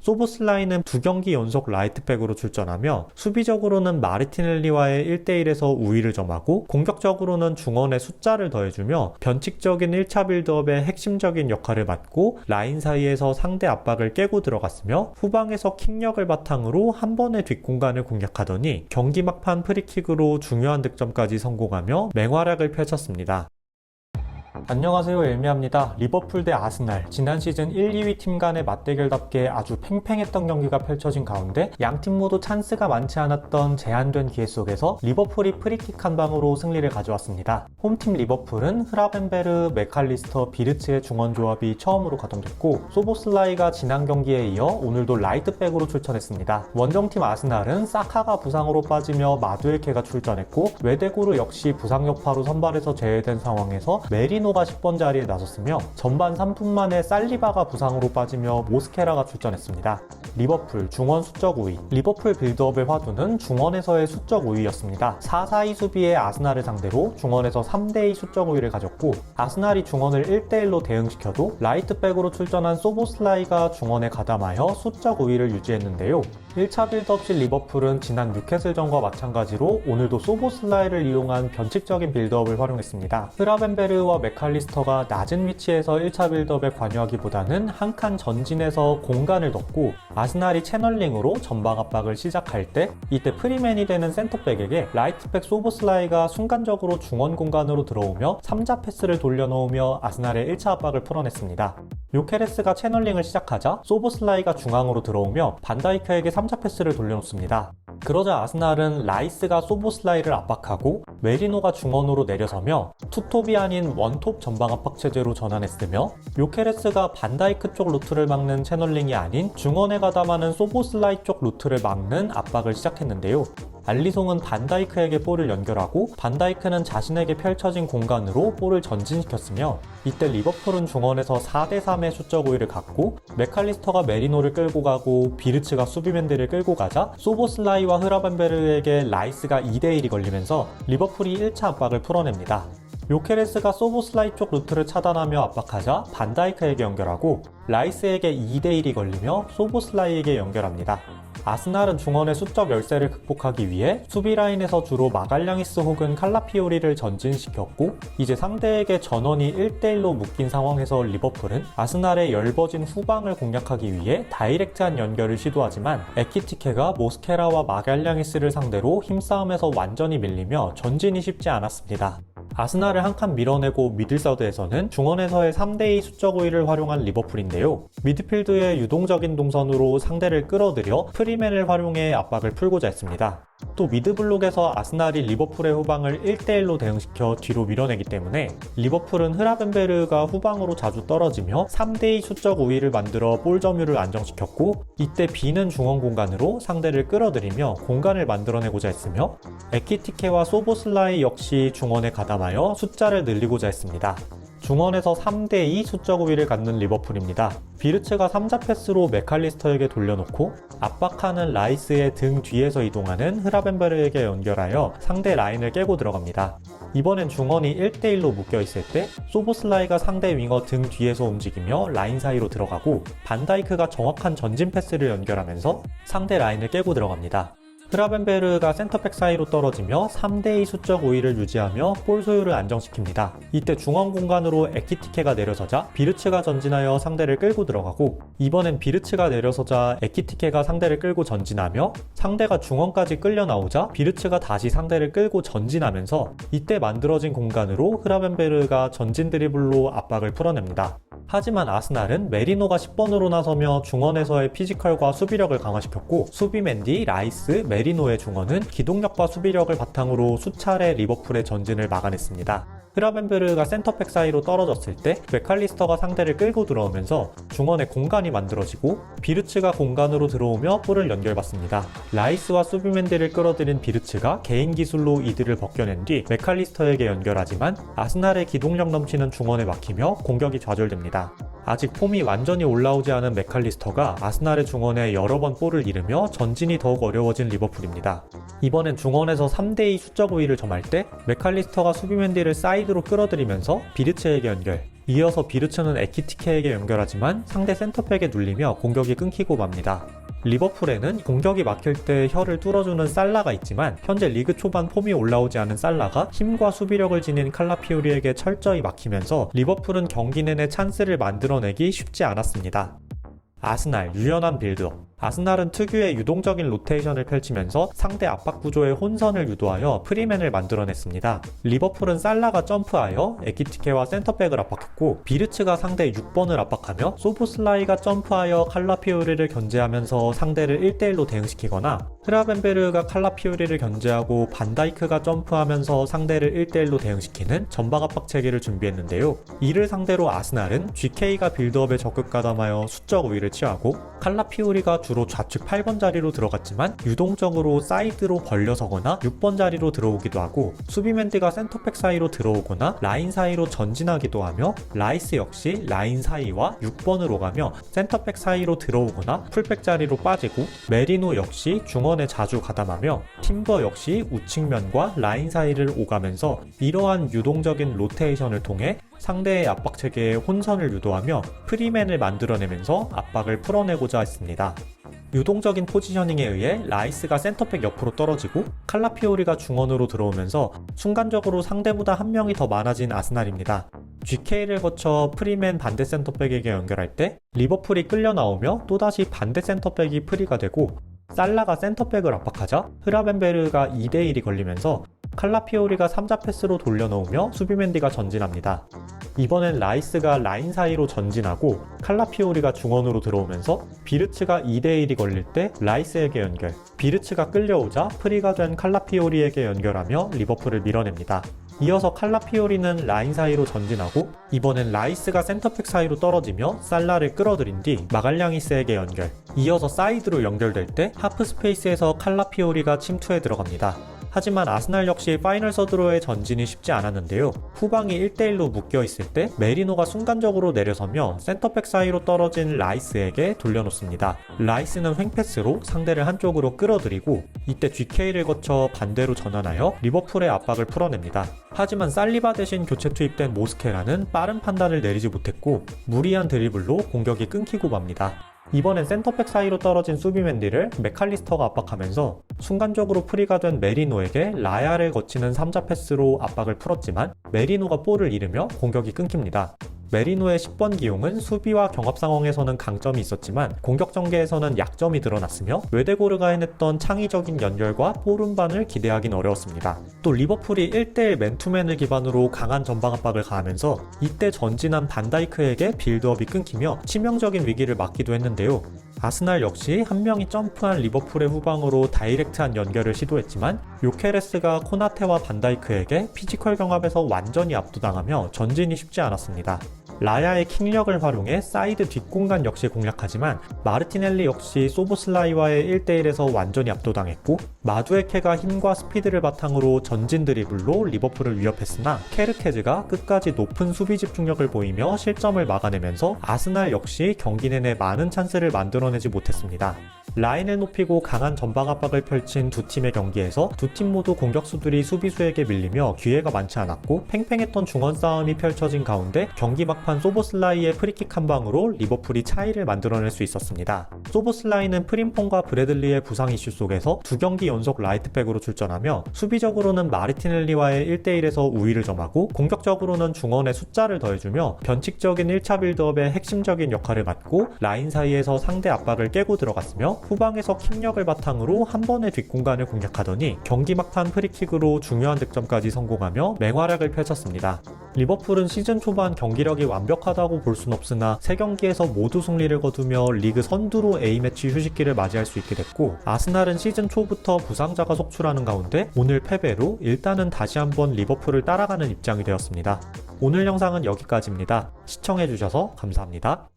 소보슬라이는 2경기 연속 라이트백으로 출전하며 수비적으로는 마르티넬리와의 1대1에서 우위를 점하고 공격적으로는 중원의 숫자를 더해주며 변칙적인 1차 빌드업의 핵심적인 역할을 맡고 라인 사이에서 상대 압박을 깨고 들어갔으며 후방에서 킥력을 바탕으로 한 번의 뒷공간을 공략하더니 경기 막판 프리킥으로 중요한 득점까지 성공하며 맹활약을 펼쳤습니다. 안녕하세요, 엘미합니다. 리버풀 대 아스날, 지난 시즌 1, 2위 팀 간의 맞대결답게 아주 팽팽했던 경기가 펼쳐진 가운데 양팀 모두 찬스가 많지 않았던 제한된 기회 속에서 리버풀이 프리킥 한 방으로 승리를 가져왔습니다. 홈팀 리버풀은 흐라벤베르, 맥칼리스터, 비르츠의 중원 조합이 처음으로 가동됐고 소보슬라이가 지난 경기에 이어 오늘도 라이트백으로 출전했습니다. 원정팀 아스날은 사카가 부상으로 빠지며 마두에케가 출전했고 외대고르 역시 부상 여파로 선발에서 제외된 상황에서 메리노가 10번 자리에 나섰으며 전반 3분 만에 살리바가 부상으로 빠지며 모스케라가 출전했습니다. 리버풀 중원 수적 우위. 리버풀 빌드업의 화두는 중원에서의 수적 우위였습니다. 4-4-2 수비의 아스날을 상대로 중원에서 3대2 수적 우위를 가졌고 아스날이 중원을 1대1로 대응시켜도 라이트백으로 출전한 소보슬라이가 중원에 가담하여 수적 우위를 유지했는데요. 1차 빌드업 시 리버풀은 지난 뉴캐슬전과 마찬가지로 오늘도 소보슬라이를 이용한 변칙적인 빌드업을 활용했습니다. 흐라벤베르와 맥칼리스터가 낮은 위치에서 1차 빌드업에 관여하기보다는 한 칸 전진해서 공간을 넣고 아스날이 채널링으로 전방 압박을 시작할 때 이때 프리맨이 되는 센터백에게 라이트백 소보슬라이가 순간적으로 중원 공간으로 들어오며 3자 패스를 돌려놓으며 아스날의 1차 압박을 풀어냈습니다. 요케레스가 채널링을 시작하자 소보슬라이가 중앙으로 들어오며 반다이크에게 3자 패스를 돌려놓습니다. 그러자 아스날은 라이스가 소보슬라이를 압박하고 메리노가 중원으로 내려서며 투톱이 아닌 원톱 전방 압박 체제로 전환했으며 요케레스가 반다이크 쪽 루트를 막는 채널링이 아닌 중원에 가담하는 소보슬라이 쪽 루트를 막는 압박을 시작했는데요. 알리송은 반다이크에게 볼을 연결하고 반다이크는 자신에게 펼쳐진 공간으로 볼을 전진시켰으며 이때 리버풀은 중원에서 4대3의 수적 우위를 갖고 맥칼리스터가 메리노를 끌고 가고 비르츠가 수비맨들을 끌고 가자 소보슬라이와 흐라벤베르에게 라이스가 2대1이 걸리면서 리버풀이 1차 압박을 풀어냅니다. 요케레스가 소보슬라이 쪽 루트를 차단하며 압박하자 반다이크에게 연결하고 라이스에게 2대1이 걸리며 소보슬라이에게 연결합니다. 아스날은 중원의 수적 열세를 극복하기 위해 수비 라인에서 주로 마갈량이스 혹은 칼라피오리를 전진시켰고 이제 상대에게 전원이 1대1로 묶인 상황에서 리버풀은 아스날의 열버진 후방을 공략하기 위해 다이렉트한 연결을 시도하지만 에키티케가 모스케라와 마갈량이스를 상대로 힘싸움에서 완전히 밀리며 전진이 쉽지 않았습니다. 아스날을 한 칸 밀어내고 미들서드에서는 중원에서의 3대2 수적 우위를 활용한 리버풀인데요. 미드필드의 유동적인 동선으로 상대를 끌어들여 프리맨을 활용해 압박을 풀고자 했습니다. 또 미드블록에서 아스날이 리버풀의 후방을 1대1로 대응시켜 뒤로 밀어내기 때문에 리버풀은 흐라벤베르가 후방으로 자주 떨어지며 3대2 수적 우위를 만들어 볼 점유를 안정시켰고 이때 비는 중원 공간으로 상대를 끌어들이며 공간을 만들어내고자 했으며 에키티케와 소보슬라이 역시 중원에 가담하여 숫자를 늘리고자 했습니다. 중원에서 3대2 수적 우위를 갖는 리버풀입니다. 비르츠가 3자 패스로 맥칼리스터에게 돌려놓고 압박하는 라이스의 등 뒤에서 이동하는 흐라벤베르에게 연결하여 상대 라인을 깨고 들어갑니다. 이번엔 중원이 1대1로 묶여있을 때 소보슬라이가 상대 윙어 등 뒤에서 움직이며 라인 사이로 들어가고 반다이크가 정확한 전진 패스를 연결하면서 상대 라인을 깨고 들어갑니다. 흐라벤베르가 센터백 사이로 떨어지며 3대2 수적 우위를 유지하며 볼 소유를 안정시킵니다. 이때 중원 공간으로 에키티케가 내려서자 비르츠가 전진하여 상대를 끌고 들어가고 이번엔 비르츠가 내려서자 에키티케가 상대를 끌고 전진하며 상대가 중원까지 끌려 나오자 비르츠가 다시 상대를 끌고 전진하면서 이때 만들어진 공간으로 흐라벤베르가 전진 드리블로 압박을 풀어냅니다. 하지만 아스날은 메리노가 10번으로 나서며 중원에서의 피지컬과 수비력을 강화시켰고 수비맨디, 라이스, 메리노의 중원은 기동력과 수비력을 바탕으로 수차례 리버풀의 전진을 막아냈습니다. 흐라벤베르가 센터백 사이로 떨어졌을 때 맥칼리스터가 상대를 끌고 들어오면서 중원에 공간이 만들어지고 비르츠가 공간으로 들어오며 볼을 연결받습니다. 라이스와 수비맨들을 끌어들인 비르츠가 개인 기술로 이들을 벗겨낸 뒤 맥칼리스터에게 연결하지만 아스날의 기동력 넘치는 중원에 막히며 공격이 좌절됩니다. 아직 폼이 완전히 올라오지 않은 맥칼리스터가 아스날의 중원에 여러 번 볼을 잃으며 전진이 더욱 어려워진 리버풀입니다. 이번엔 중원에서 3대2 수적 우위를 점할 때 맥칼리스터가 수비맨디를 사이드 사이드로 끌어들이면서 비르츠에게 연결. 이어서 비르츠는 에키티케에게 연결하지만 상대 센터백에 눌리며 공격이 끊기고 맙니다. 리버풀에는 공격이 막힐 때 혀를 뚫어주는 살라가 있지만 현재 리그 초반 폼이 올라오지 않은 살라가 힘과 수비력을 지닌 칼라피오리에게 철저히 막히면서 리버풀은 경기 내내 찬스를 만들어내기 쉽지 않았습니다. 아스날, 유연한 빌드업. 아스날은 특유의 유동적인 로테이션을 펼치면서 상대 압박 구조의 혼선을 유도하여 프리맨을 만들어냈습니다. 리버풀은 살라가 점프하여 에키티케와 센터백을 압박했고 비르츠가 상대 6번을 압박하며 소보슬라이가 점프하여 칼라피오리를 견제하면서 상대를 1대1로 대응시키거나 흐라벤베르가 칼라피오리를 견제하고 반다이크가 점프하면서 상대를 1대1로 대응시키는 전방 압박 체계를 준비했는데요. 이를 상대로 아스날은 GK가 빌드업에 적극 가담하여 수적 우위를 취하고 칼라피오리가 주로 좌측 8번 자리로 들어갔지만 유동적으로 사이드로 벌려서거나 6번 자리로 들어오기도 하고 수비맨드가 센터백 사이로 들어오거나 라인 사이로 전진하기도 하며 라이스 역시 라인 사이와 6번으로 가며 센터백 사이로 들어오거나 풀백 자리로 빠지고 메리노 역시 중원에 자주 가담하며 팀버 역시 우측면과 라인 사이를 오가면서 이러한 유동적인 로테이션을 통해 상대의 압박 체계에 혼선을 유도하며 프리맨을 만들어내면서 압박을 풀어내고자 했습니다. 유동적인 포지셔닝에 의해 라이스가 센터백 옆으로 떨어지고 칼라피오리가 중원으로 들어오면서 순간적으로 상대보다 한 명이 더 많아진 아스날입니다. GK를 거쳐 프리맨 반대 센터백에게 연결할 때 리버풀이 끌려 나오며 또다시 반대 센터백이 프리가 되고 살라가 센터백을 압박하자 흐라벤베르가 2대1이 걸리면서 칼라피오리가 3자 패스로 돌려놓으며 수비맨디가 전진합니다. 이번엔 라이스가 라인 사이로 전진하고 칼라피오리가 중원으로 들어오면서 비르츠가 2대1이 걸릴 때 라이스에게 연결, 비르츠가 끌려오자 프리가 된 칼라피오리에게 연결하며 리버풀을 밀어냅니다. 이어서 칼라피오리는 라인 사이로 전진하고 이번엔 라이스가 센터백 사이로 떨어지며 살라를 끌어들인 뒤 마갈량이스에게 연결, 이어서 사이드로 연결될 때 하프 스페이스에서 칼라피오리가 침투에 들어갑니다. 하지만 아스날 역시 파이널 서드로의 전진이 쉽지 않았는데요. 후방이 1대1로 묶여있을 때 메리노가 순간적으로 내려서며 센터백 사이로 떨어진 라이스에게 돌려놓습니다. 라이스는 횡패스로 상대를 한쪽으로 끌어들이고 이때 GK를 거쳐 반대로 전환하여 리버풀의 압박을 풀어냅니다. 하지만 살리바 대신 교체 투입된 모스케라는 빠른 판단을 내리지 못했고 무리한 드리블로 공격이 끊기고 맙니다. 이번엔 센터백 사이로 떨어진 수비맨디를 맥칼리스터가 압박하면서 순간적으로 프리가 된 메리노에게 라야를 거치는 3자 패스로 압박을 풀었지만 메리노가 볼을 잃으며 공격이 끊깁니다. 메리노의 10번 기용은 수비와 경합 상황에서는 강점이 있었지만 공격 전개에서는 약점이 드러났으며 웨데고르가 해냈던 창의적인 연결과 볼 운반을 기대하긴 어려웠습니다. 또 리버풀이 1대1 맨투맨을 기반으로 강한 전방 압박을 가하면서 이때 전진한 반다이크에게 빌드업이 끊기며 치명적인 위기를 맞기도 했는데요. 아스날 역시 한 명이 점프한 리버풀의 후방으로 다이렉트한 연결을 시도했지만 요케레스가 코나테와 반다이크에게 피지컬 경합에서 완전히 압도당하며 전진이 쉽지 않았습니다. 라야의 킥력을 활용해 사이드 뒷공간 역시 공략하지만 마르티넬리 역시 소보슬라이와의 1대1에서 완전히 압도당했고 마두에케가 힘과 스피드를 바탕으로 전진 드리블로 리버풀을 위협했으나 케르케즈가 끝까지 높은 수비 집중력을 보이며 실점을 막아내면서 아스날 역시 경기 내내 많은 찬스를 만들어내지 못했습니다. 라인을 높이고 강한 전방 압박을 펼친 두 팀의 경기에서 두 팀 모두 공격수들이 수비수에게 밀리며 기회가 많지 않았고 팽팽했던 중원 싸움이 펼쳐진 가운데 경기 막판 소보슬라이의 프리킥 한 방으로 리버풀이 차이를 만들어낼 수 있었습니다. 소보슬라이는 프림폰과 브래들리의 부상 이슈 속에서 두 경기 연속 라이트백으로 출전하며 수비적으로는 마르티넬리와의 1대1에서 우위를 점하고 공격적으로는 중원의 숫자를 더해주며 변칙적인 1차 빌드업의 핵심적인 역할을 맡고 라인 사이에서 상대 압박을 깨고 들어갔으며 후방에서 킥력을 바탕으로 한 번의 뒷공간을 공략하더니 경기 막판 프리킥으로 중요한 득점까지 성공하며 맹활약을 펼쳤습니다. 리버풀은 시즌 초반 경기력이 완벽하다고 볼 순 없으나 3경기에서 모두 승리를 거두며 리그 선두로 A매치 휴식기를 맞이할 수 있게 됐고 아스날은 시즌 초부터 부상자가 속출하는 가운데 오늘 패배로 일단은 다시 한번 리버풀을 따라가는 입장이 되었습니다. 오늘 영상은 여기까지입니다. 시청해주셔서 감사합니다.